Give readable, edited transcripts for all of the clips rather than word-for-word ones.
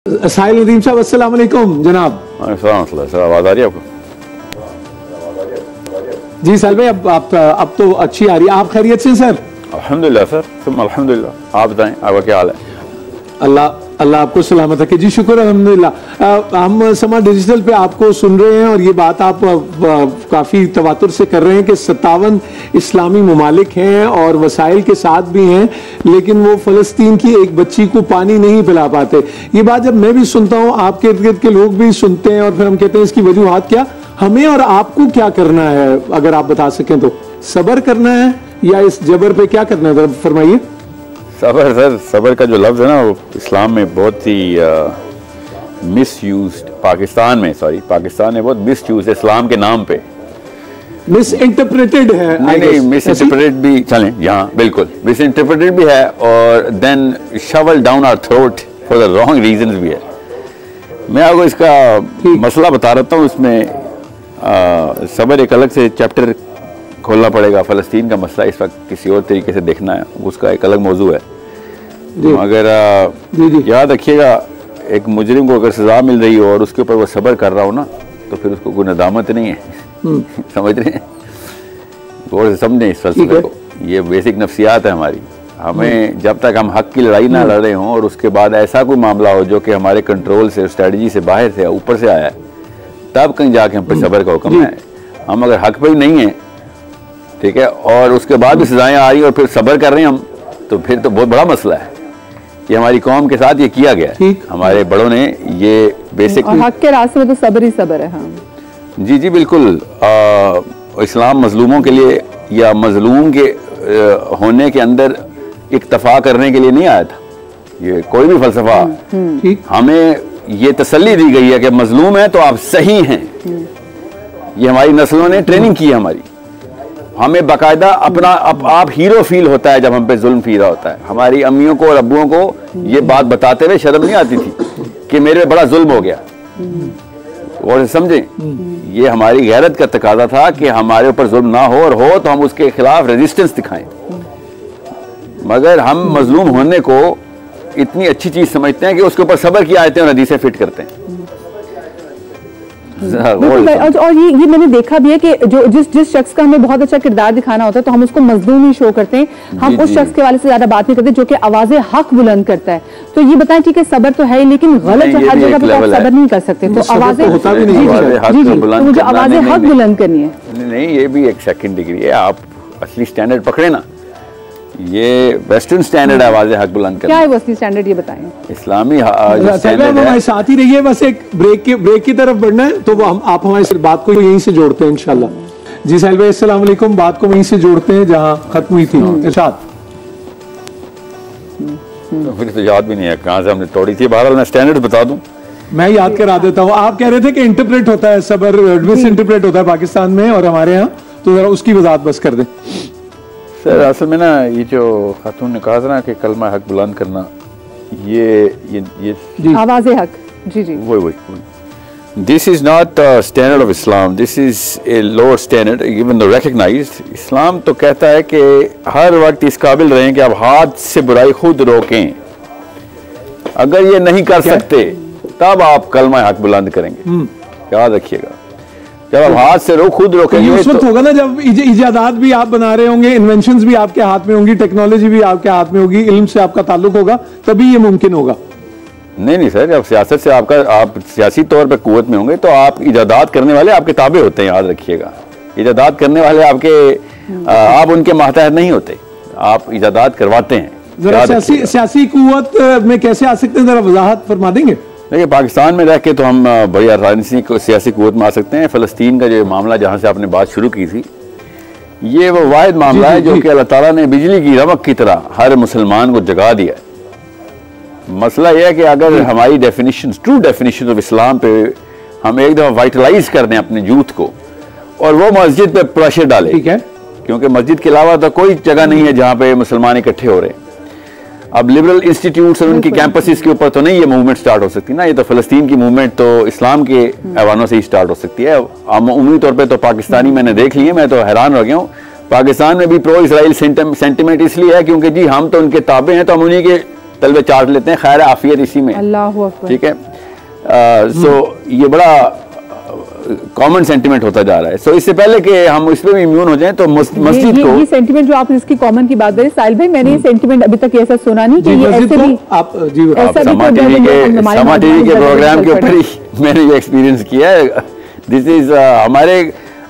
साहिल नदीम साहब अस्सलाम वालेकुम जनाब। सर आवाज़ आ रही है आपको? जी साहिल भाई अब तो अच्छी आ रही है। आप खैरियत से सर? अल्हम्दुलिल्लाह सर, तुम अल्हम्दुलिल्लाह। आप बताएं आपका क्या हाल है? अल्लाह आपको सलामत रखे। जी शुक्र अल्हम्दुलिल्लाह। हम समा डिजिटल पे आपको सुन रहे हैं और ये बात आप काफ़ी तवातुर से कर रहे हैं कि 57 इस्लामी ममालिक हैं और वसाइल के साथ भी हैं, लेकिन वो फ़लस्तीन की एक बच्ची को पानी नहीं पिला पाते। ये बात जब मैं भी सुनता हूँ, आपके इर्द गिर्द के लोग भी सुनते हैं और फिर हम कहते हैं इसकी वजूहात क्या। हमें और आपको क्या करना है, अगर आप बता सकें तो? सब्र करना है या इस जबर पे क्या करना है, फरमाइए। सबर सर, सबर का जो लफ्ज़ है ना वो इस्लाम में बहुत ही मिसयूज्ड, पाकिस्तान में बहुत मिसयूज है इस्लाम के नाम पे। मिस इंटरप्रेटेड है। नहीं मिस इंटरप्रेटेड भी चलें, यहाँ बिल्कुल मिस इंटरप्रेटेड भी है और then shoved down our throat for the wrong reasons भी है। मैं आपको इसका मसला बता रहा हूँ। उसमें सबर एक अलग से चैप्टर खोलना पड़ेगा। फ़लस्तीन का मसला इस वक्त किसी और तरीके से देखना है, उसका एक अलग मौजू है। मगर याद रखिएगा, एक मुजरिम को अगर सज़ा मिल रही हो और उसके ऊपर वो सब्र कर रहा हो ना, तो फिर उसको कोई नदामत नहीं है। समझ रहे हैं? गौर से समझें इस फलसफे को। ये बेसिक नफ्सियात है हमारी। हमें जब तक हम हक की लड़ाई ना लड़े हों और उसके बाद ऐसा कोई मामला हो जो कि हमारे कंट्रोल से, स्ट्रेटजी से बाहर से, ऊपर से आया है, तब कहीं जाके हम पर सब्र का हुक्म है। हम अगर हक पे ही नहीं है, ठीक है, और उसके बाद भी सजाएं आ रही और फिर सब्र कर रहे हैं हम, तो फिर तो बहुत बड़ा मसला है। ये हमारी कौम के साथ ये किया गया है, हमारे बड़ों ने ये बेसिक। और हक के रास्ते में तो सब्र ही सब्र है। हाँ जी जी बिल्कुल। इस्लाम मजलूमों के लिए या मजलूम के होने के अंदर इक्तफा करने के लिए नहीं आया था। ये कोई भी फलसफा, हमें ये तसल्ली दी गई है कि मजलूम है तो आप सही हैं। ये हमारी नस्लों ने ट्रेनिंग की है हमारी। हमें बाकायदा अपना आप हीरो फील होता है जब हम पे जुल्म फीरा होता है। हमारी अम्मियों को और अब्बुओं को ये बात बताते हुए शर्म नहीं आती थी कि मेरे बड़ा जुल्म हो गया। और समझें, ये हमारी गैरत का तकाजा था कि हमारे ऊपर जुल्म ना हो, और हो तो हम उसके खिलाफ रेजिस्टेंस दिखाएं। मगर हम मजलूम होने को इतनी अच्छी चीज समझते हैं कि उसके ऊपर सब्र की आयतें और हदीसें फिट करते हैं। और ये मैंने देखा भी है कि जो जिस शख्स का हमें बहुत अच्छा किरदार दिखाना होता है तो हम उसको मजलूम ही शो करते हैं। हम उस शख्स के वाले से ज्यादा बात नहीं करते जो कि आवाज़े हक बुलंद करता है। तो ये बताएं, ठीक है सब्र तो है ही, लेकिन गलत हर जगह पे आप सब्र नहीं कर सकते। तो आवाज़ें मुझे आवाज़ें हक बुलंद करनी है। नहीं, ये भी एक सेकंड डिग्री है। आप असली स्टैंडर्ड पकड़े ना, ये वेस्टर्न स्टैंडर्ड है आवाज़ें हक बुलंद करना। क्या है वेस्टर्न स्टैंडर्ड, ये बताएं। इस्लामी हमारे साथ ही रहिए, बस एक ब्रेक की तरफ बढ़ना है तो आप हमारी बात को यहीं से जोड़ते हैं इंशाल्लाह। जी साहिल भाई अस्सलाम वालेकुम। बात को वहीं से जोड़ते हैं जहां खत्म हुई थी। इरशाद। मुझे तो याद भी नहीं है कहां से हमने तोड़ी थी। बहरहाल मैं स्टैंडर्ड बता दूं, मैं याद करा देता हूँ। आप कह रहे थे कि इंटरप्रेट होता है सब्र, मिस इंटरप्रेट होता है पाकिस्तान में और हमारे यहाँ, तो जरा उसकी वजाहत बस कर दें। सर असल में ना, ये जो खातून ने कहा था ना कि कलमा हक बुलंद करना, ये आवाज़े हक, जी जी वही this is not standard of Islam, this is a lower standard even though recognized. इस्लाम तो कहता है कि हर वक्त इस काबिल रहें कि आप हाथ से बुराई खुद रोकें। अगर ये नहीं कर सकते तब आप कलमा हक बुलंद करेंगे। याद रखिएगा, जब आप हाथ से खुद रोकेंगे। उस वक्त होगा ना जब इजादात भी आप बना रहे होंगे, इन्वेंशंस भी आपके हाथ में होंगी, टेक्नोलॉजी भी आपके हाथ में होगी, इल्म से आपका ताल्लुक होगा, तभी ये मुमकिन होगा। नहीं सर, जब सियासत से आप सियासी तौर पर कुव्वत में होंगे तो आप इजादात करने वाले आपके ताबे होते हैं। याद रखिएगा, इजादात करने वाले आप उनके मातहत नहीं होते, आप इजादात करवाते हैं। जरा सियासी कुव्वत में कैसे आ सकते हैं, जरा वजाहत फरमा देंगे? देखिए, पाकिस्तान में रह के तो हम बड़ी आसानी से सियासी कुव्वत में आ सकते हैं। फ़लस्तीन का जो मामला जहाँ से आपने बात शुरू की थी, ये वो वाहिद मामला है जो कि अल्लाह ताला ने बिजली की रमक की तरह हर मुसलमान को जगा दिया है। मसला यह है कि अगर हमारी definition, true definition of Islam पे हम एक दफ़ा वाइटलाइज कर दें अपने यूथ को और वो मस्जिद पे प्रेशर डाले, ठीक है, क्योंकि मस्जिद के अलावा तो कोई जगह नहीं है जहाँ पे मुसलमान इकट्ठे हो रहे हैं। अब लिबरल इंस्टीट्यूट्स और उनकी कैंपसेस के ऊपर तो नहीं ये मूवमेंट स्टार्ट हो सकती ना। ये तो फ़लस्तीन की मूवमेंट तो इस्लाम के ऐवानों से ही स्टार्ट हो सकती है। अमूमी तौर पे तो पाकिस्तानी मैंने देख लिए, मैं तो हैरान हो गया हूँ। पाकिस्तान में भी प्रो इसराइल सेंटिमेंट इसलिए है क्योंकि जी हम तो उनके ताबे हैं, तो हम उन्हीं के तलवे चाट लेते हैं, खैर आफियत इसी में, अल्लाहु अकबर। ठीक है। सो ये बड़ा कॉमन सेंटिमेंट होता जा रहा है। सो इससे पहले कि हम इस पे भी इम्यून हो जाएं तो मस्जिद को ये सेंटिमेंट जो आप इसकी कॉमन की बात करें साहिल भाई, मैंने ये सेंटिमेंट अभी तक ऐसा सुना नहीं कि ये ऐसे भी आप जी समा टीवी के प्रोग्राम के ऊपर ही मैंने ये एक्सपीरियंस किया है। दिस इज हमारे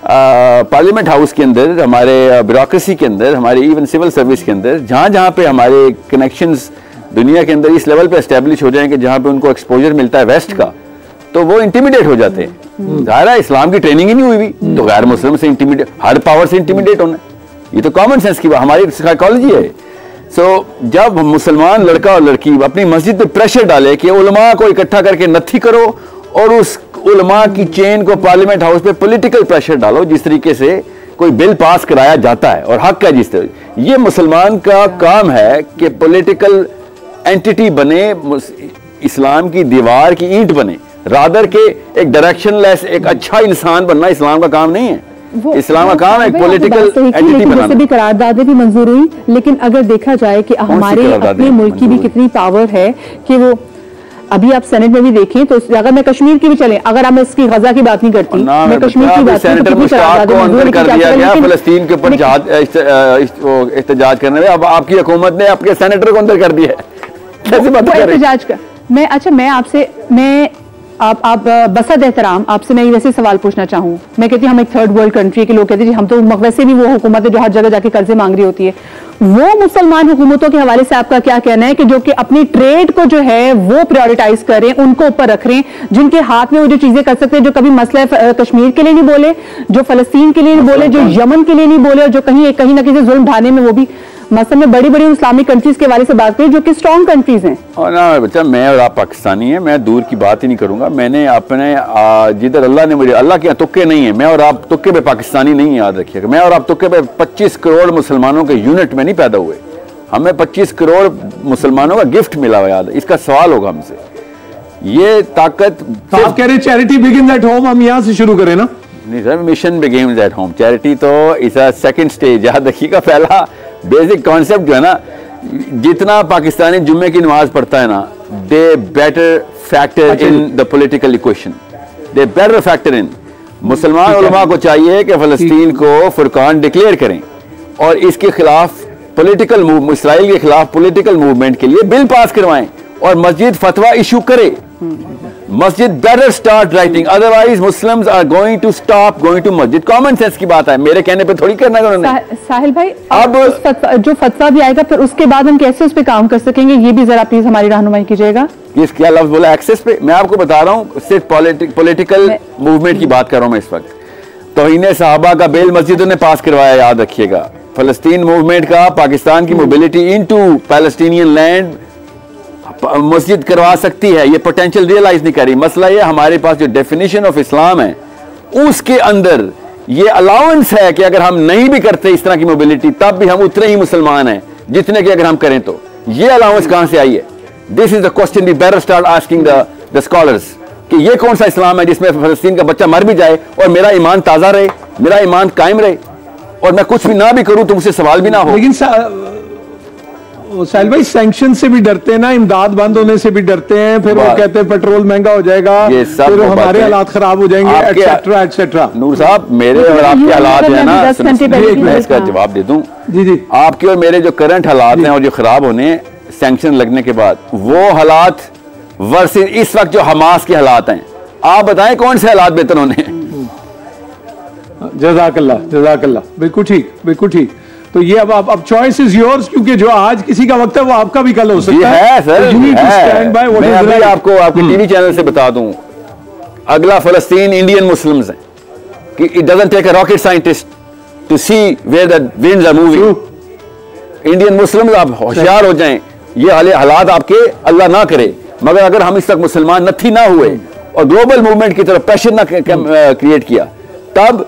पार्लियामेंट हाउस के अंदर, हमारे ब्यूरोक्रेसी के अंदर, हमारे इवन सिविल सर्विस के अंदर, जहाँ पे हमारे कनेक्शंस दुनिया के अंदर इस लेवल पे एस्टेब्लिश हो जाएंगे जहाँ पे उनको एक्सपोजर मिलता है वेस्ट का, तो वो इंटिमिडेट हो जाते हैं। ज़ाहिर है इस्लाम की ट्रेनिंग ही नहीं हुई भी, तो गैर मुस्लिम से इंटिमिडेट, हर पावर से इंटिमिडेट होना, ये तो कॉमन सेंस की बात, हमारी साइकोलॉजी है। सो जब मुसलमान लड़का और लड़की अपनी मस्जिद पे प्रेशर डाले कि उलमा को इकट्ठा करके नत्थी करो और उस उलमा की चेन को पार्लियामेंट हाउस पे पॉलिटिकल प्रेशर डालो, जिस तरीके से कोई बिल पास कराया जाता है और हक है जिस तरह, ये मुसलमान का काम है कि पॉलिटिकल एंटिटी बने, इस्लाम की दीवार की ईंट बने, रादर के एक डायरेक्शनलेस एक अच्छा इंसान बनना इस्लाम का काम नहीं है। इस्लाम का काम है एक पॉलिटिकल एंटिटी बनाना। जैसे भी करारदादें भी मंजूर हुई, लेकिन अगर देखा जाए कि हमारे अपने मुल्क की भी कितनी पावर है कि वो अभी आप सेनेट में भी देखें तो अगर मैं कश्मीर की भी चले, अगर हम इसकी गजा की बात नहीं करती, मैं कश्मीर की बात सेनेटर मुश्ताक को अंदर कर दिया गया फलस्तीन के ऊपर एहतजाज करने में, अब आपकी हुकूमत ने आपके सेनेटर को अंदर कर दिया है, कैसे बात कर रहे हैं? मैं अच्छा मैं आपसे आप बसद एहतराम आपसे मैं वैसे सवाल पूछना चाहूँ। मैं कहती हूँ हम एक थर्ड वर्ल्ड कंट्री के लोग कहते हैं हम तो वैसे भी वो हुकूमत है जो हर जगह जाके कर्जे मांग रही होती है। वो मुसलमान हुकूमतों के हवाले से आपका क्या कहना है कि जो कि अपनी ट्रेड को जो है वो प्रायोरिटाइज करें, उनको ऊपर रख रहे हैं, जिनके हाथ में वो जो चीजें कर सकते हैं, जो कभी मसला कश्मीर के लिए नहीं बोले, जो फलस्तीन के लिए नहीं बोले, जो यमन के लिए नहीं बोले, और जो कहीं ना कहीं जुल्म ढाने में वो भी मसलन में बड़ी बड़ी इस्लामिक कंट्रीज के बारे से बात करें जो कि स्ट्रॉन्ग कंट्रीज हैं। और ना बच्चा, मैं और आप पाकिस्तानी हैं, मैं दूर की बात ही नहीं करूंगा। मैंने अपने जिधर अल्लाह ने मुझे, अल्लाह के यहाँ तुक्के नहीं है, मैं और आप तुक्के पे पाकिस्तानी नहीं, याद रखिएगा। मैं और आप तुक्के पे 25 करोड़ मुसलमानों के यूनिट में नहीं पैदा हुए, हमें 25 करोड़ मुसलमानों का गिफ्ट मिला हुआ, याद है। इसका सवाल होगा हमसे, ये ताकत आप कह रहे चैरिटी बिगिंस एट होम, हम यहाँ से शुरू करें ना? नहीं sir, mission begins at home, charity तो इस सेकंड स्टेज, याद रखिएगा। पहला बेसिक कॉन्सेप्ट जो है ना, जितना पाकिस्तानी जुम्मे की नमाज पढ़ता है ना, दे better factor in the political equation, they better factor in. मुसलमान उलमा को चाहिए कि फलस्तीन को फुरकान डिक्लेयर करें और इसके खिलाफ पॉलिटिकल मूव, इसराइल के खिलाफ पॉलिटिकल मूवमेंट के लिए बिल पास करवाएं और मस्जिद फतवा इशू करे। Masjid better start writing, otherwise Muslims are going to stop going to masjid. Common sense की बात है, मेरे कहने पे थोड़ी करना है उन्होंने। साहिल भाई, अब जो फतवा भी आएगा फिर उसके बाद हम कैसे उस पे काम कर सकेंगे, ये भी जरा प्लीज हमारी रहनुमाई कीजिएगा। किस क्या लफ्ज बोला एक्सेस पे? मैं आपको बता रहा हूँ, सिर्फ पॉलिटिकल मूवमेंट की बात कर रहा हूँ मैं इस वक्त। तौहीन सहाबा का बिल मस्जिदों ने पास करवाया, याद रखिएगा। फलस्तीन मूवमेंट का, पाकिस्तान की मोबिलिटी इनटू पैलेस्टीनियन लैंड मस्जिद करवा सकती है, ये पोटेंशियल रियलाइज नहीं करी। मसला ये हमारे पास जो डेफिनेशन ऑफ इस्लाम है उसके अंदर ये अलाउंस है कि अगर हम नहीं भी करते इस तरह की मोबिलिटी तब भी हम उतने ही मुसलमान हैं जितने की अगर हम करें तो। ये अलाउंस कहां से आई है? This is the question we better start asking the scholars कि ये कौन सा इस्लाम है जिसमें फलस्तीन का बच्चा मर भी जाए और मेरा ईमान ताजा रहे, मेरा ईमान कायम रहे और मैं कुछ भी ना भी करूं तो मुझसे सवाल भी ना हो। लेकिन साहिल भाई, सैंक्शन से भी डरते हैं ना, इमदाद बंद होने से भी डरते हैं, फिर वो कहते हैं पेट्रोल महंगा हो जाएगा, फिर हमारे हालात खराब हो जाएंगे, एटसेट्रा एटसेट्रा। नूर साहब, मेरे और आपके हालात है ना, मैं इसका जवाब दे दूं। जी जी, आपके और मेरे जो करंट हालात हैं और जो खराब होने सैंक्शन लगने के बाद, वो हालात वर्सेस इस वक्त जो हमास के हालात हैं, आप बताएं कौन से हालात बेहतर होने? जज़ाकल्लाह जज़ाकल्लाह, बिल्कुल ठीक बिल्कुल ठीक। तो ये अब चॉइस इज योर्स, क्योंकि जो आज किसी का वक्त है वो आपका भी कल हो सकता है। सर, मैं अभी आपको आपके टीवी चैनल से बता दूं, अगला फलस्तीन इंडियन मुस्लिम्स है कि it doesn't take a rocket scientist to see where the winds are moving. Indian Muslims आप होशियार हो जाएं, ये हालात आपके अल्लाह ना करे, मगर अगर हम इस तक मुसलमान नत्थी ना हुए और ग्लोबल मूवमेंट की तरफ प्रेशर ना क्रिएट किया, तब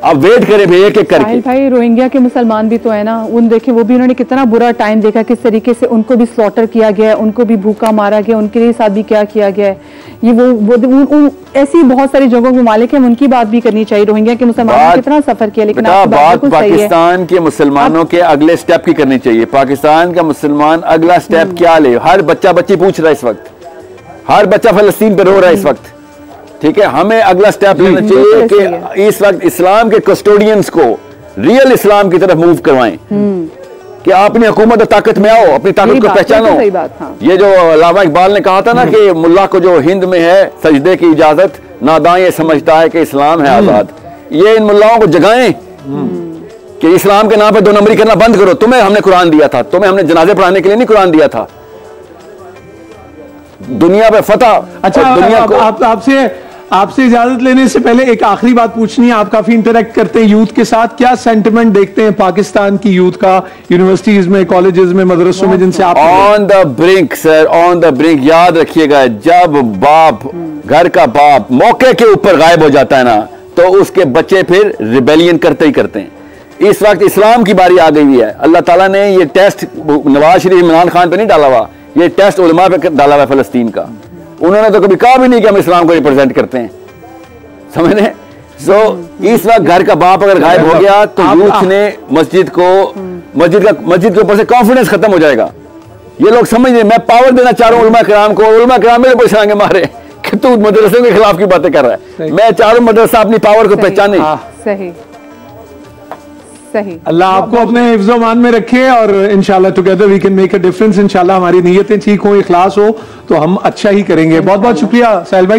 अब वेट करें भाई एक एक करके। भाई रोहिंग्या के मुसलमान भी तो है ना, उन देखे वो भी उन्होंने कितना बुरा टाइम देखा, किस तरीके से उनको भी स्लॉटर किया गया है, उनको भी भूखा मारा गया, उनके लिए साथ भी क्या किया गया है। ये वो ऐसी बहुत सारी जगहों के मालिक हैं, उनकी बात भी करनी चाहिए। रोहिंग्या के मुसलमानों ने कितना सफर किया, लेकिन बात पाकिस्तान के मुसलमानों के अगले स्टेप की करनी चाहिए। पाकिस्तान का मुसलमान अगला स्टेप क्या ले? हर बच्चा बच्ची पूछ रहा है इस वक्त, हर बच्चा फलस्तीन पे रो रहा है इस वक्त, ठीक है। हमें अगला स्टेप लेना चाहिए कि इस वक्त इस्लाम के कस्टोडियंस को रियल इस्लाम की तरफ मूव करवाएं, कि आप अपनी हुकूमत और ताकत में आओ, अपनी ताकत को पहचानो। हाँ। ये जो अल्लामा इकबाल ने कहा था ना कि मुल्ला को जो हिंद में है सजदे की इजाजत, नादां ये समझता है कि इस्लाम है आजाद। ये इन मुल्लाओं को जगाएं कि इस्लाम के नाम पे दो नंबरी करना बंद करो। तुम्हें हमने कुरान दिया था, तुम्हें हमने जनाजे पढ़ाने के लिए नहीं कुरान दिया था। दुनिया पे फतह। अच्छा, दुनिया को आपसे इजाजत लेने से पहले एक आखिरी बात पूछनी है। आप काफी इंटरेक्ट करते हैं यूथ के साथ, क्या सेंटिमेंट देखते हैं पाकिस्तान की यूथ का, यूनिवर्सिटीज में, कॉलेजेस में, मदरसों में, जिनसे आप on the brink sir, on the brink. याद रखिएगा, जब बाप, घर का बाप मौके के ऊपर गायब हो जाता है ना, तो उसके बच्चे फिर रिबेलियन करते ही करते हैं। इस वक्त इस्लाम की बारी आ गई है। अल्लाह ताला ने ये टेस्ट नवाज शरीफ, इमरान खान पे नहीं डाला हुआ, ये टेस्ट उलमा पे डाला हुआ फलस्तीन का। उन्होंने तो कभी कहा भी नहीं कि हम इस्लाम को रिप्रेजेंट करते हैं, समझे? सो इस वक्त घर का बाप अगर गायब हो गया तो यूथ ने मस्जिद के ऊपर से कॉन्फिडेंस खत्म हो जाएगा। ये लोग समझ रहे, मैं पावर देना चाह रहा हूँ उलमा किराम को, उलमा किराम मेरे पैसे आगे मारे कि तू मदरसे के खिलाफ की बातें कर रहा है। मैं चाह रहा हूँ मदरसा अपनी पावर को पहचाने। सही सही। अल्लाह आपको अपने हिफ्ज़-ओ-मान में रखे और इंशाल्लाह together we can make a difference. इंशाल्लाह हमारी नीयतें ठीक हो, इखलास हो तो हम अच्छा ही करेंगे। बहुत बहुत शुक्रिया साहिल भाई।